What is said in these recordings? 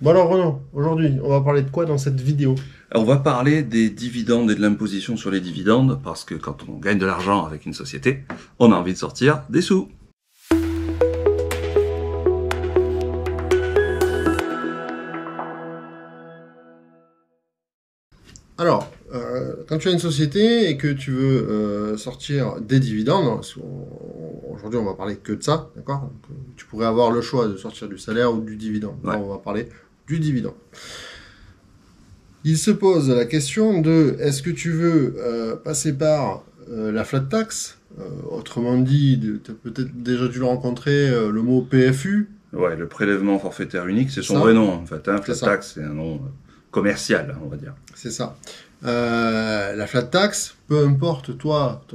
Bon alors Renaud, aujourd'hui, on va parler de quoi dans cette vidéo? On va parler des dividendes et de l'imposition sur les dividendes, parce que quand on gagne de l'argent avec une société, on a envie de sortir des sous. Alors, quand tu as une société et que tu veux sortir des dividendes, aujourd'hui on va parler que de ça, d'accord? Donc, tu pourrais avoir le choix de sortir du salaire ou du dividende. Là, Ouais. on va parler du dividende. Il se pose la question de est-ce que tu veux passer par la flat tax? Autrement dit, tu as peut-être déjà dû le rencontrer, le mot PFU. Ouais, le prélèvement forfaitaire unique, c'est son Ça, vrai nom en fait. Hein. c'est Flat ça. tax, c'est un nom commercial, on va dire. C'est ça. La flat tax, peu importe toi,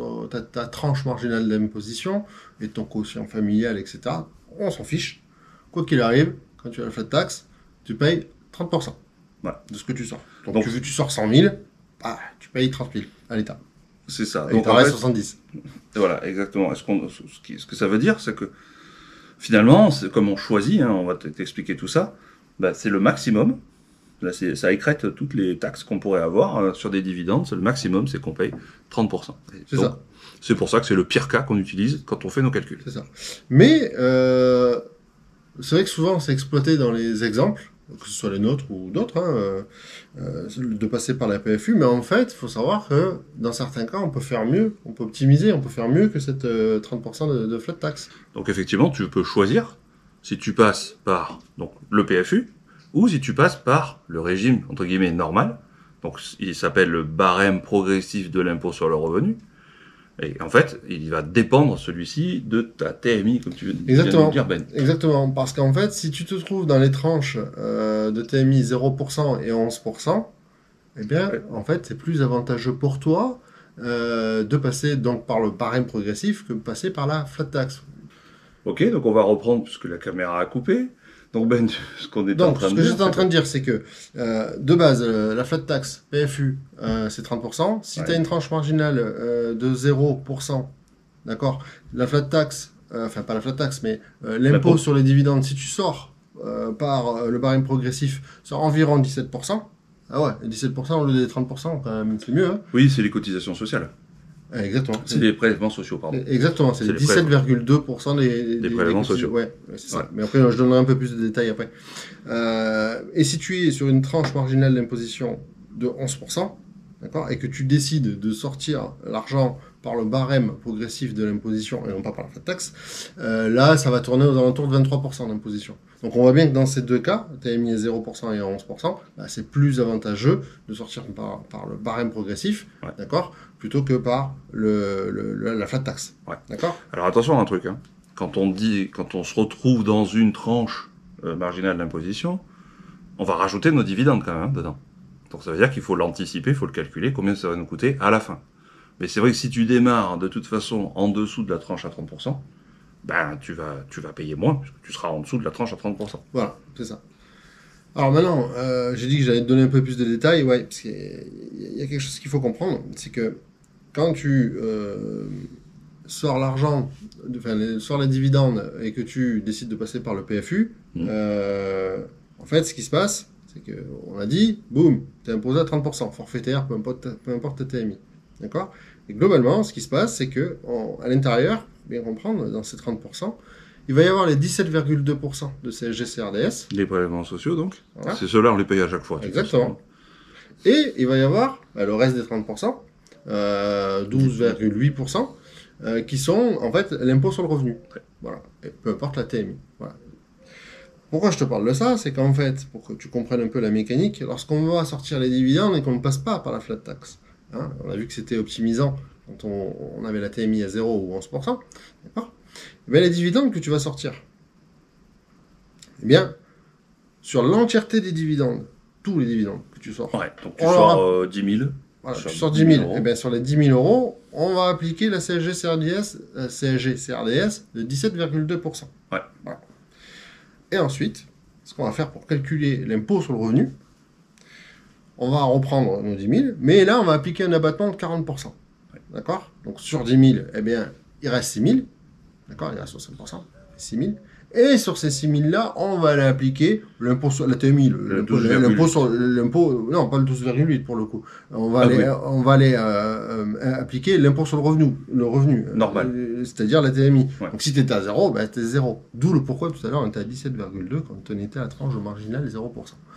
ta tranche marginale d'imposition et ton quotient familial, etc., on s'en fiche. Quoi qu'il arrive, quand tu as la flat tax, tu payes 30% Ouais. de ce que tu sors. Donc, Donc, tu sors 100 000, bah, tu payes 30 000 à l'État. c'est ça. Et il Donc t'en en reste fait, 70. voilà, exactement. Ce que ça veut dire, c'est que finalement, c'est comme on choisit, hein, on va t'expliquer tout ça, bah, c'est le maximum. Là, ça écrète toutes les taxes qu'on pourrait avoir sur des dividendes. C'est le maximum, c'est qu'on paye 30%. C'est Donc, ça. c'est pour ça que c'est le pire cas qu'on utilise quand on fait nos calculs. C'est ça. Mais c'est vrai que souvent c'est exploité dans les exemples, que ce soit les nôtres ou d'autres, hein, de passer par la PFU. Mais en fait, il faut savoir que dans certains cas, on peut faire mieux, on peut optimiser, on peut faire mieux que cette 30% de flat tax. Donc effectivement, tu peux choisir si tu passes par donc, le PFU ou si tu passes par le régime entre guillemets normal. Donc il s'appelle le barème progressif de l'impôt sur le revenu. Et en fait, il va dépendre celui-ci de ta TMI, comme tu viens de Exactement. le dire, Ben. Exactement. Parce qu'en fait, si tu te trouves dans les tranches de TMI 0% et 11%, eh bien, Ouais. en fait, c'est plus avantageux pour toi de passer donc par le barème progressif que de passer par la flat tax. Ok, donc on va reprendre puisque la caméra a coupé. Donc Ben, ce qu'on est en Donc, train ce de que dire, j'étais en train de dire, c'est que de base, la flat tax PFU, c'est 30%. Si Ouais. tu as une tranche marginale de 0%, d'accord, la flat tax, enfin pas la flat tax, mais l'impôt l'impôt. sur les dividendes, si tu sors par le barème progressif, c'est environ 17%. Ah ouais, 17% au lieu des 30%, quand même, c'est mieux, hein. Oui, c'est les cotisation sociales. Exactement. C'est les prélèvements sociaux, pardon. Exactement, c'est C'est les les prélèvements. 17,2% des Prélèvements cotisations. sociaux. Ouais, c'est ça. Ouais. Mais après, je donnerai un peu plus de détails après. Et si tu es sur une tranche marginale d'imposition de 11%, d'accord, et que tu décides de sortir l'argent par le barème progressif de l'imposition et non pas par la flat tax, là, ça va tourner aux alentours de 23% d'imposition. Donc on voit bien que dans ces deux cas, tu as mis à 0% et à 11%, bah, c'est plus avantageux de sortir par le barème progressif, Ouais. d'accord, plutôt que par la flat tax. Ouais. D'accord. Alors attention à un truc, hein. Quand on se retrouve dans une tranche marginale d'imposition, on va rajouter nos dividendes quand même dedans. Donc ça veut dire qu'il faut l'anticiper, il faut le calculer, combien ça va nous coûter à la fin. Mais c'est vrai que si tu démarres de toute façon en dessous de la tranche à 30%, ben tu vas payer moins, puisque tu seras en dessous de la tranche à 30%. Voilà, c'est ça. Alors maintenant, j'ai dit que j'allais te donner un peu plus de détails, ouais, parce qu'il y a quelque chose qu'il faut comprendre, c'est que quand tu sors l'argent, enfin, sors les dividendes et que tu décides de passer par le PFU, en fait, ce qui se passe, c'est que on a dit, boum, tu es imposé à 30%, forfaitaire, peu importe ta TMI. D'accord. Et globalement, ce qui se passe, c'est que à l'intérieur, pour bien comprendre, dans ces 30%, il va y avoir les 17,2% de CSG-CRDS. Les prélèvements sociaux, donc, Voilà. c'est ceux-là, on les paye à chaque fois. de toute Exactement. façon. Et il va y avoir le reste des 30%, 12,8%, qui sont en fait l'impôt sur le revenu. Voilà. Et peu importe la TMI. Voilà. Pourquoi je te parle de ça? C'est qu'en fait, pour que tu comprennes un peu la mécanique, lorsqu'on va sortir les dividendes et qu'on ne passe pas par la flat tax, hein, on a vu que c'était optimisant quand on avait la TMI à 0 ou 11%, d'accord? Et bien, les dividendes que tu vas sortir, eh bien, sur l'entièreté des dividendes, tous les dividendes que tu sors, Ouais, donc tu on sors aura 10 000. voilà, sur tu sors 10 10 000 000. euros. Et bien, sur les 10 000 euros, on va appliquer la CSG-CRDS de 17,2%. Ouais. Voilà. Et ensuite, ce qu'on va faire pour calculer l'impôt sur le revenu, on va reprendre nos 10 000, mais là, on va appliquer un abattement de 40%. Ouais. D'accord? Donc, sur 10 000, eh bien, il reste 6 000. D'accord? Il reste 60%. 6 000. Et sur ces 6000-là, on va aller appliquer l'impôt sur la TMI, l'impôt sur l'impôt, non, pas le 12,8 pour le coup. On va aller appliquer l'impôt sur le revenu normal. C'est-à-dire la TMI. Ouais. Donc si tu étais à 0, bah t'es 0. D'où le pourquoi tout à l'heure on était à 17,2 quand on était à la tranche marginale 0%.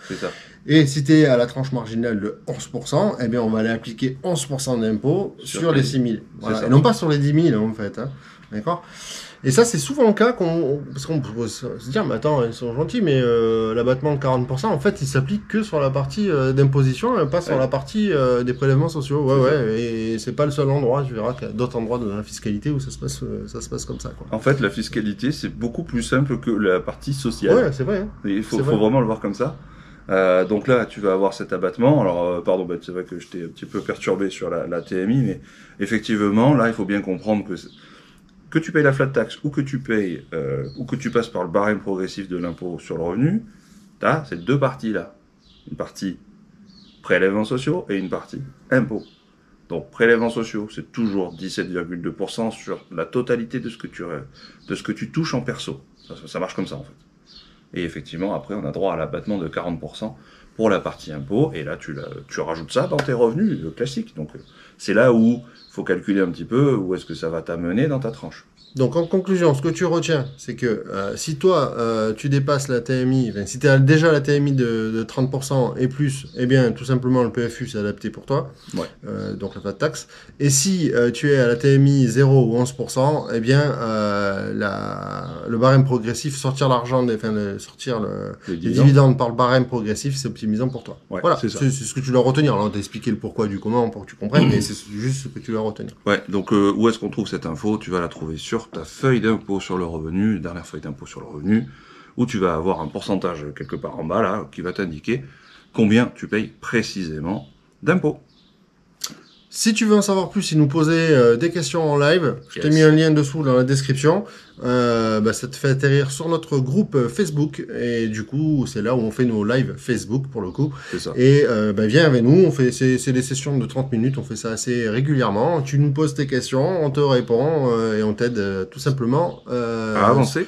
C'est ça. Et si tu es à la tranche marginale de 11%, eh bien on va aller appliquer 11% d'impôt sur les 6000. Voilà. Et non pas sur les 10 000 en fait. Hein. D'accord ? Et ça, c'est souvent le cas parce qu'on peut se dire, mais attends, ils sont gentils, mais l'abattement de 40%, en fait, il s'applique que sur la partie d'imposition, et pas sur la partie des prélèvements sociaux. Ouais, et c'est pas le seul endroit. Tu verras qu'il y a d'autres endroits dans la fiscalité où ça se passe comme ça, quoi. En fait, la fiscalité, c'est beaucoup plus simple que la partie sociale. Ouais, c'est vrai. Hein. Il faut vraiment le voir comme ça. Donc là, tu vas avoir cet abattement. Alors, pardon, c'est vrai que je t'ai un petit peu perturbé sur la TMI, mais effectivement, là, il faut bien comprendre que tu payes la flat tax ou que tu payes ou que tu passes par le barème progressif de l'impôt sur le revenu, tu as ces deux parties-là. Une partie prélèvements sociaux et une partie impôt. Donc prélèvements sociaux, c'est toujours 17,2% sur la totalité de ce que tu touches en perso. Ça marche comme ça en fait. Et effectivement, après, on a droit à l'abattement de 40% pour la partie impôt, et là, tu rajoutes ça dans tes revenus classiques. Donc, c'est là où il faut calculer un petit peu où est-ce que ça va t'amener dans ta tranche. Donc, en conclusion, ce que tu retiens, c'est que si toi, tu dépasses la TMI, si tu as déjà la TMI de 30% et plus, eh bien, tout simplement, le PFU, c'est adapté pour toi. Ouais. Donc, la flat tax. Et si tu es à la TMI 0 ou 11%, eh bien, le barème progressif, sortir les dividendes par le barème progressif, c'est optimisant pour toi. Ouais, voilà, c'est ce que tu dois retenir. Alors, on t'a expliqué le pourquoi du comment pour que tu comprennes, mais c'est juste ce que tu dois retenir. Ouais, donc où est-ce qu'on trouve cette info? Tu vas la trouver sur ta feuille d'impôt sur le revenu, dernière feuille d'impôt sur le revenu, où tu vas avoir un pourcentage quelque part en bas, là, qui va t'indiquer combien tu payes précisément d'impôts. Si tu veux en savoir plus et nous poser des questions en live, je t'ai mis un lien dessous dans la description. Ça te fait atterrir sur notre groupe Facebook. Et du coup, c'est là où on fait nos lives Facebook pour le coup. C'est ça. Et viens avec nous. C'est des sessions de 30 minutes. On fait ça assez régulièrement. Tu nous poses tes questions, on te répond et on t'aide tout simplement à avancer.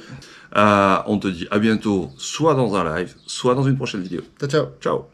On te dit à bientôt, soit dans un live, soit dans une prochaine vidéo. Ciao. Ciao.